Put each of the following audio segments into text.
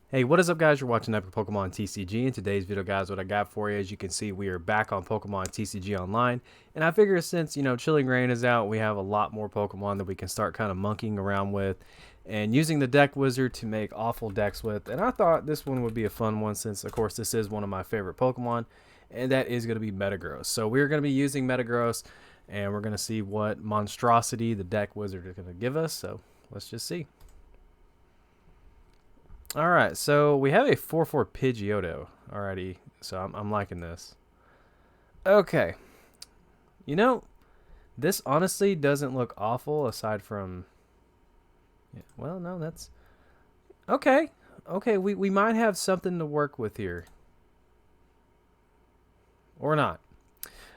Hey, what is up, guys? You're watching Epic Pokemon TCG. In today's video, guys, what I got for you, as you can see, we are back on Pokemon TCG Online. And I figure since, Chilling Reign is out, we have a lot more Pokemon that we can start kind of monkeying around with and using the deck wizard to make awful decks with. And I thought this one would be a fun one since, of course, this is one of my favorite Pokemon, and that is going to be Metagross. So we're going to be using Metagross, and we're going to see what monstrosity the deck wizard is going to give us. So let's just see. All right, so we have a 4/4 Pidgeotto already, so I'm liking this. Okay, you know, this honestly doesn't look awful aside from, yeah, well, no, that's okay. Okay, we might have something to work with here, or not.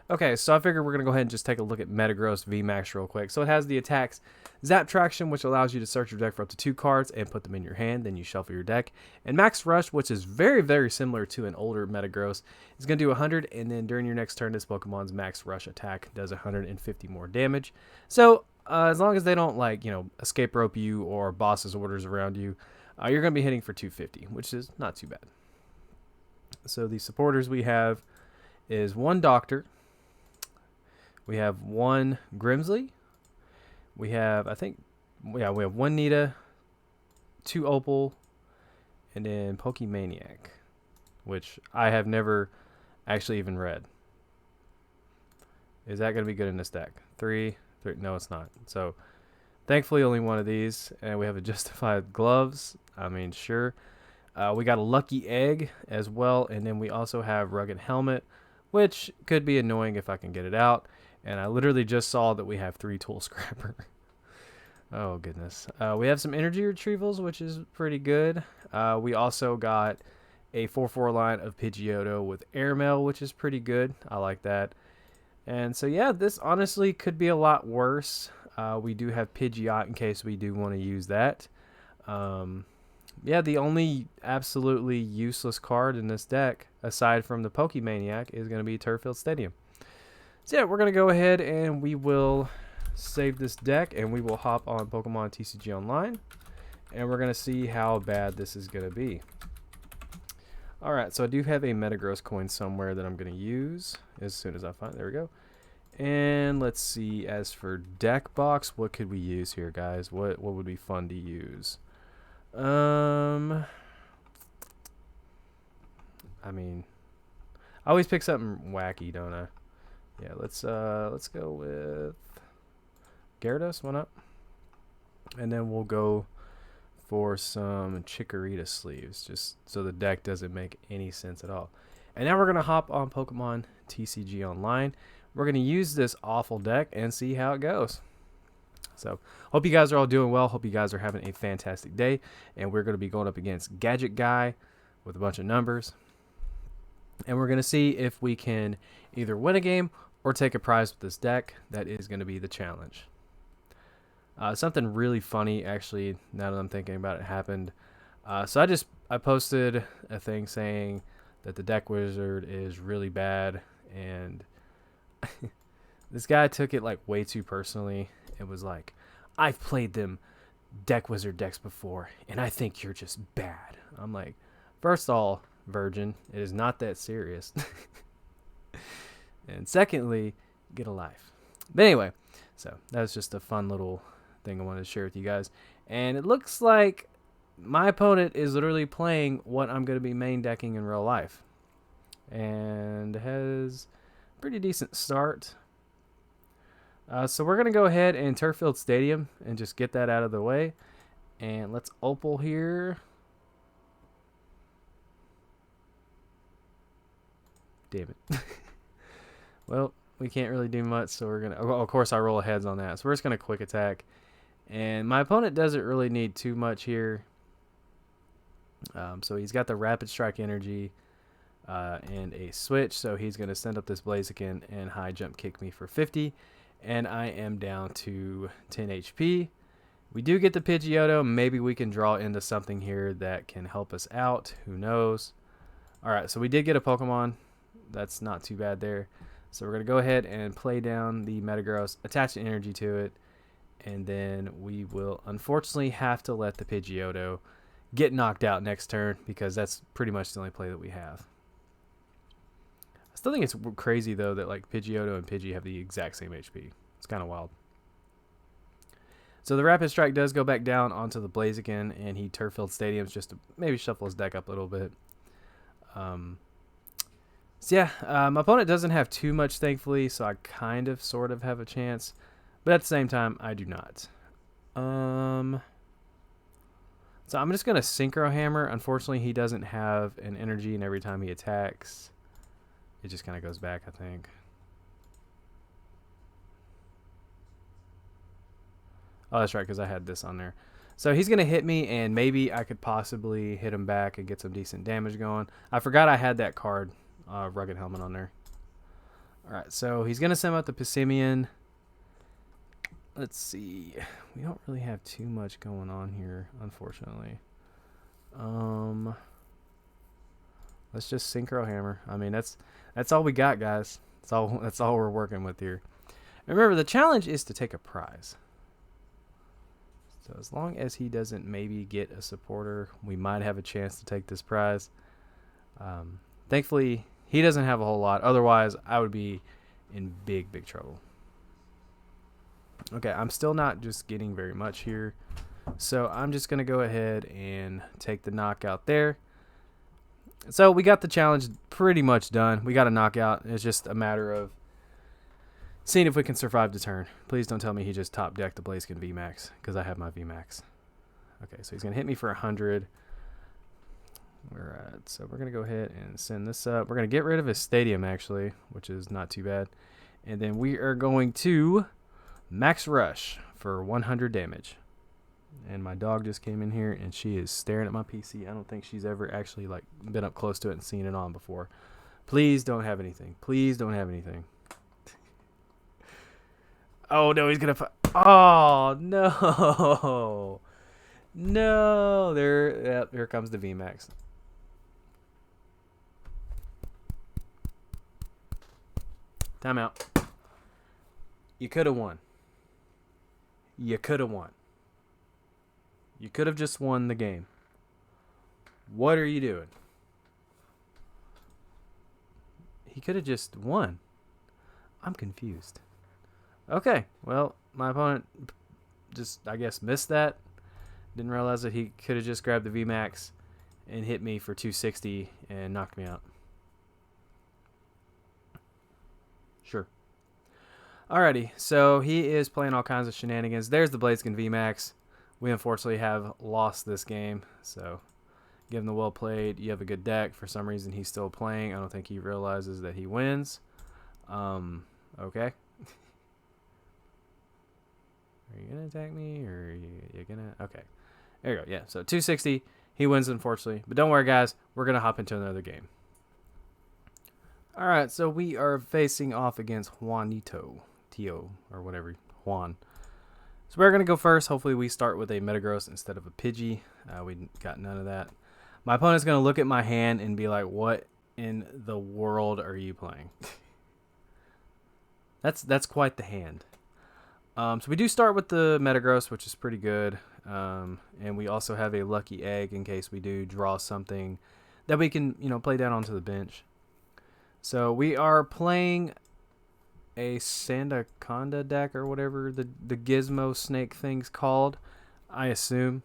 Okay, so I figure we're going to go ahead and just take a look at Metagross Vmax real quick. So it has the attacks Zap Traction, which allows you to search your deck for up to 2 cards and put them in your hand. Then you shuffle your deck. And Max Rush, which is very, very similar to an older Metagross, is going to do 100. And then during your next turn, this Pokemon's Max Rush attack does 150 more damage. So as long as they don't, escape rope you or boss's orders around you, you're going to be hitting for 250, which is not too bad. So the supporters we have is 1 Doctor. We have 1 Grimsley. We have, we have 1 Nita, 2 Opal, and then Pokemaniac, which I have never actually even read. Is that going to be good in this deck? 3? No, it's not. So, thankfully, only 1 of these. And we have a Justified Gloves. I mean, sure. We got a Lucky Egg as well. And then we also have Rugged Helmet, which could be annoying if I can get it out. And I literally just saw that we have 3 Tool Scrapper. Oh, goodness. We have some energy retrievals, which is pretty good. We also got a 4/4 line of Pidgeotto with Airmail, which is pretty good. I like that. And so, yeah, this honestly could be a lot worse. We do have Pidgeot in case we do want to use that. Yeah, the only absolutely useless card in this deck, aside from the Pokemaniac, is going to be Turffield Stadium. So yeah, we're going to go ahead and we will save this deck and we will hop on Pokemon TCG Online. And we're going to see how bad this is going to be. Alright, so I do have a Metagross coin somewhere that I'm going to use as soon as I find it. There we go. And let's see, as for deck box, what could we use here, guys? What would be fun to use? I mean, I always pick something wacky, don't I? Yeah, let's go with Gyarados, why not? And then we'll go for some Chikorita sleeves, just so the deck doesn't make any sense at all. And now we're gonna hop on Pokemon TCG Online. We're gonna use this awful deck and see how it goes. So, hope you guys are all doing well. Hope you guys are having a fantastic day. And we're gonna be going up against Gadget Guy with a bunch of numbers. And we're gonna see if we can either win a game or take a prize with this deck. That is going to be the challenge. Something really funny, actually, now that I'm thinking about it, happened. So I posted a thing saying that the deck wizard is really bad, and this guy took it like way too personally. It was like, I've played them deck wizard decks before, and I think you're just bad. I'm like, first of all, virgin, it is not that serious. And secondly, get a life. But anyway, so that was just a fun little thing I wanted to share with you guys. And it looks like my opponent is literally playing what I'm going to be main decking in real life. And has a pretty decent start. So we're going to go ahead and Turffield Stadium and just get that out of the way. And let's Opal here. Damn it. Well, we can't really do much, so we're going to... of course, I roll heads on that. So we're just going to quick attack. And my opponent doesn't really need too much here. So he's got the Rapid Strike energy and a switch. So he's going to send up this Blaziken and high jump kick me for 50. And I am down to 10 HP. We do get the Pidgeotto. Maybe we can draw into something here that can help us out. Who knows? Alright, so we did get a Pokemon. That's not too bad there. So we're going to go ahead and play down the Metagross, attach the energy to it, and then we will unfortunately have to let the Pidgeotto get knocked out next turn, because that's pretty much the only play that we have. I still think it's crazy, though, that like Pidgeotto and Pidgey have the exact same HP. It's kind of wild. So the Rapid Strike does go back down onto the Blaziken, and he Turf-filled Stadiums just to maybe shuffle his deck up a little bit. So yeah, my opponent doesn't have too much, thankfully, so I kind of sort of have a chance. But at the same time, I do not. So I'm just going to Synchro Hammer. Unfortunately, he doesn't have an energy, and every time he attacks, it just kind of goes back, I think. Oh, that's right, because I had this on there. So he's going to hit me, and maybe I could possibly hit him back and get some decent damage going. I forgot I had that card, Rugged Helmet, on there. All right, so he's going to send out the Pissimian. Let's see. We don't really have too much going on here, unfortunately. Let's just Synchro Hammer. I mean, that's all we got, guys. That's all we're working with here. And remember, the challenge is to take a prize. So as long as he doesn't maybe get a supporter, we might have a chance to take this prize. Thankfully, he doesn't have a whole lot. Otherwise, I would be in big, big trouble. Okay, I'm still not just getting very much here. So I'm just going to go ahead and take the knockout there. So we got the challenge pretty much done. We got a knockout. It's just a matter of seeing if we can survive the turn. Please don't tell me he just top decked the Blaziken Vmax, because I have my Vmax. Okay, so he's going to hit me for 100. So we're going to go ahead and send this up. We're going to get rid of his Stadium, actually, which is not too bad. And then we are going to Max Rush for 100 damage. And my dog just came in here, and she is staring at my PC. I don't think she's ever actually like been up close to it and seen it on before. Please don't have anything. Please don't have anything. Oh, no, he's going to... Oh, no. No. Here comes the Vmax. Timeout. You could have won. You could have won. You could have just won the game. What are you doing? He could have just won. I'm confused. Okay, well, my opponent just, I guess, missed that. Didn't realize that he could have just grabbed the Vmax and hit me for 260 and knocked me out. Sure. Alrighty, so he is playing all kinds of shenanigans. There's the Blaziken Vmax. We unfortunately have lost this game, so give him the well played. You have a good deck. For some reason, he's still playing. I don't think he realizes that he wins. Okay. Are you going to attack me, or are you going to... Okay. There you go. Yeah, so 260. He wins, unfortunately. But don't worry, guys. We're going to hop into another game. All right, so we are facing off against Juanito. Tio, or whatever. Juan. So we're going to go first. Hopefully we start with a Metagross instead of a Pidgey. We got none of that. My opponent's going to look at my hand and be like, what in the world are you playing? That's quite the hand. So we do start with the Metagross, which is pretty good. And we also have a Lucky Egg in case we do draw something that we can, play down onto the bench. So we are playing a Sandaconda deck, or whatever the gizmo snake thing's called, I assume.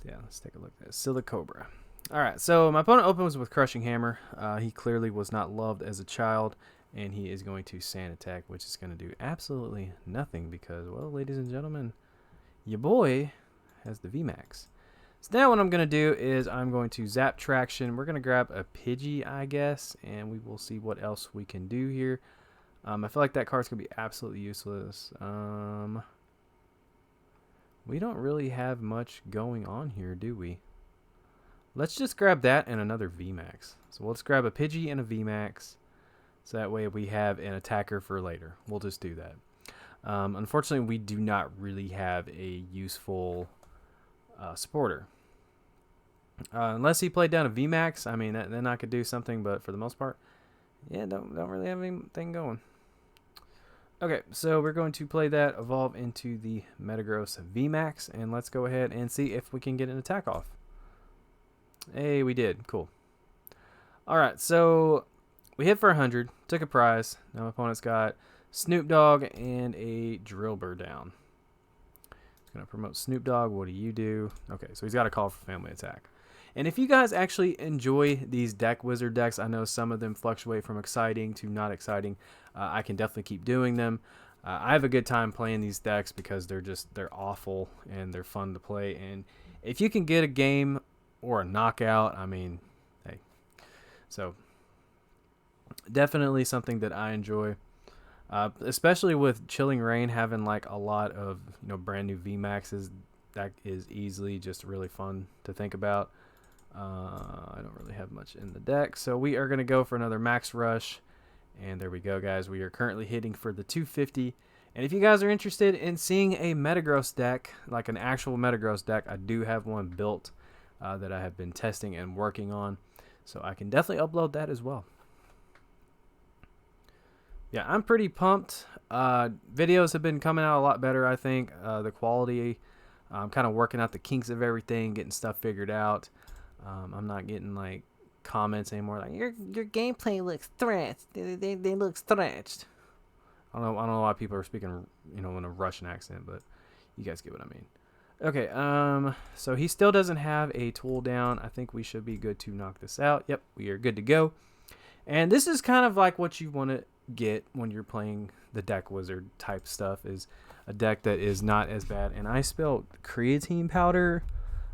Yeah, let's take a look at this. Silicobra. Alright, so my opponent opens with Crushing Hammer. He clearly was not loved as a child, and he is going to Sand Attack, which is going to do absolutely nothing because, well, ladies and gentlemen, your boy has the Vmax. So now what I'm going to do is I'm going to Zap Traction. We're going to grab a Pidgey, I guess, and we will see what else we can do here. I feel like that card's going to be absolutely useless. We don't really have much going on here, do we? Let's just grab that and another Vmax. So let's grab a Pidgey and a Vmax. So that way we have an attacker for later. We'll just do that. Unfortunately, we do not really have a useful supporter. Unless he played down a Vmax, I mean, then I could do something, but for the most part, yeah, don't really have anything going. Okay, so we're going to play that, evolve into the Metagross Vmax, and let's go ahead and see if we can get an attack off. Hey, we did. Cool. Alright, so we hit for 100, took a prize. Now my opponent's got Snoop Dogg and a Drillbur down. It's going to promote Snoop Dogg. What do you do? Okay, so he's got a call for family attack. And if you guys actually enjoy these deck wizard decks, I know some of them fluctuate from exciting to not exciting. I can definitely keep doing them. I have a good time playing these decks because they're awful and they're fun to play. And if you can get a game or a knockout, I mean, hey. So definitely something that I enjoy. Especially with Chilling Reign having like a lot of brand new VMAXs, that is easily just really fun to think about. I don't really have much in the deck, so we are going to go for another Max Rush, and there we go, guys. We are currently hitting for the 250, and if you guys are interested in seeing a Metagross deck, like an actual Metagross deck, I do have one built that I have been testing and working on, so I can definitely upload that as well. Yeah, I'm pretty pumped. Videos have been coming out a lot better, I think. The quality, I'm kind of working out the kinks of everything, getting stuff figured out. I'm not getting like comments anymore like your gameplay looks stretched. They look stretched. I don't know why people are speaking in a Russian accent, but you guys get what I mean. Okay, so he still doesn't have a tool down. I think we should be good to knock this out. Yep, we are good to go. And this is kind of like what you want to get when you're playing the deck wizard type stuff, is a deck that is not as bad. And I spilled creatine powder.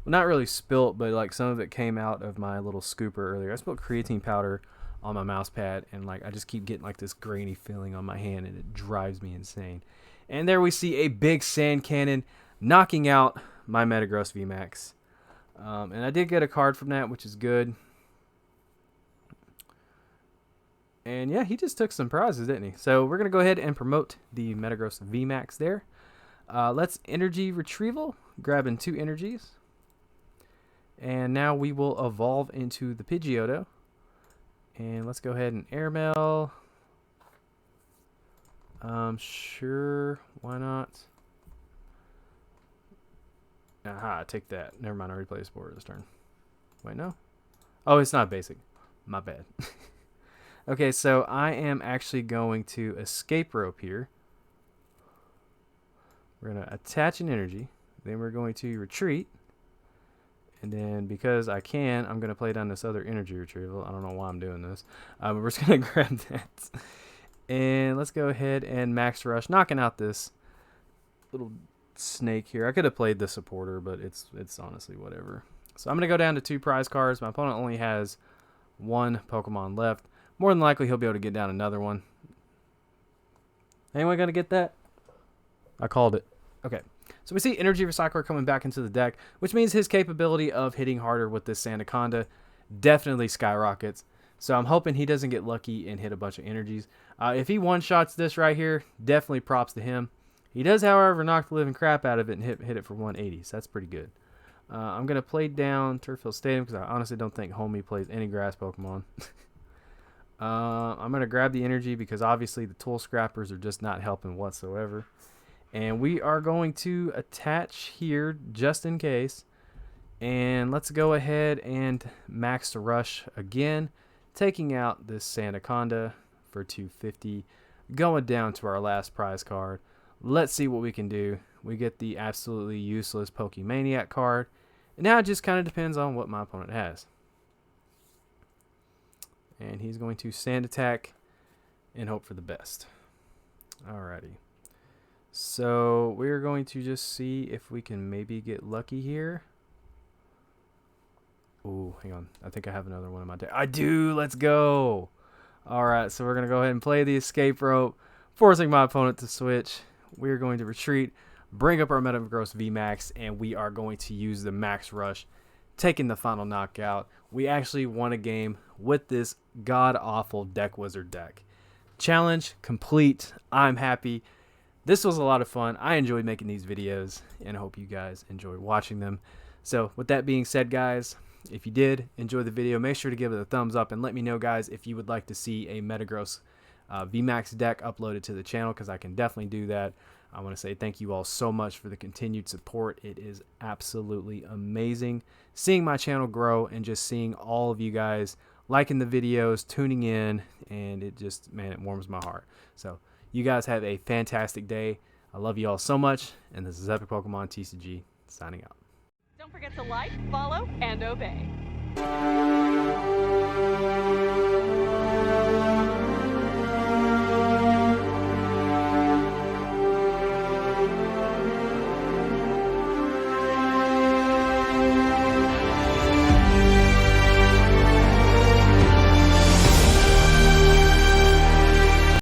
Well, not really spilt, but like some of it came out of my little scooper earlier. I spilled creatine powder on my mouse pad, and like I just keep getting like this grainy feeling on my hand, and it drives me insane. And there we see a big sand cannon knocking out my Metagross Vmax. And I did get a card from that, which is good. And yeah, he just took some prizes, didn't he? So we're going to go ahead and promote the Metagross Vmax there. Let's energy retrieval, grabbing 2 energies. And now we will evolve into the Pidgeotto. And let's go ahead and airmail. Sure, why not? Aha, take that. Never mind, I already played a sport this turn. Wait, no? Oh, it's not basic. My bad. Okay, so I am actually going to escape rope here. We're going to attach an energy. Then we're going to retreat. And then because I can, I'm going to play down this other energy retrieval. I don't know why I'm doing this. But we're just going to grab that. And let's go ahead and Max Rush, knocking out this little snake here. I could have played the supporter, but it's honestly whatever. So I'm going to go down to 2 prize cards. My opponent only has 1 Pokemon left. More than likely, he'll be able to get down another one. Anyone going to get that? I called it. Okay. So we see Energy Recycler coming back into the deck, which means his capability of hitting harder with this Sandaconda definitely skyrockets. So I'm hoping he doesn't get lucky and hit a bunch of energies. If he one-shots this right here, definitely props to him. He does, however, knock the living crap out of it and hit it for 180, so that's pretty good. I'm going to play down Turffield Stadium because I honestly don't think Homie plays any grass Pokemon. I'm going to grab the energy because obviously the Tool Scrappers are just not helping whatsoever. And we are going to attach here just in case. And let's go ahead and max the rush again, taking out this Sandaconda for 250, going down to our last prize card. Let's see what we can do. We get the absolutely useless Pokemaniac card. And now it just kind of depends on what my opponent has. And he's going to Sand Attack and hope for the best. Alrighty. So we're going to just see if we can maybe get lucky here. Ooh, hang on. I think I have another one in my deck. I do! Let's go! Alright, so we're going to go ahead and play the escape rope, forcing my opponent to switch. We're going to retreat, bring up our Metagross Vmax, and we are going to use the Max Rush, taking the final knockout. We actually won a game with this god-awful Deck Wizard deck. Challenge complete. I'm happy. This was a lot of fun. I enjoyed making these videos, and I hope you guys enjoyed watching them. So with that being said, guys, if you did enjoy the video, make sure to give it a thumbs up and let me know, guys, if you would like to see a Metagross Vmax deck uploaded to the channel, because I can definitely do that. I want to say thank you all so much for the continued support. It is absolutely amazing seeing my channel grow and just seeing all of you guys liking the videos, tuning in, and it just, man, it warms my heart. So you guys have a fantastic day. I love you all so much, and this is Epic Pokemon TCG signing out. Don't forget to like, follow, and obey.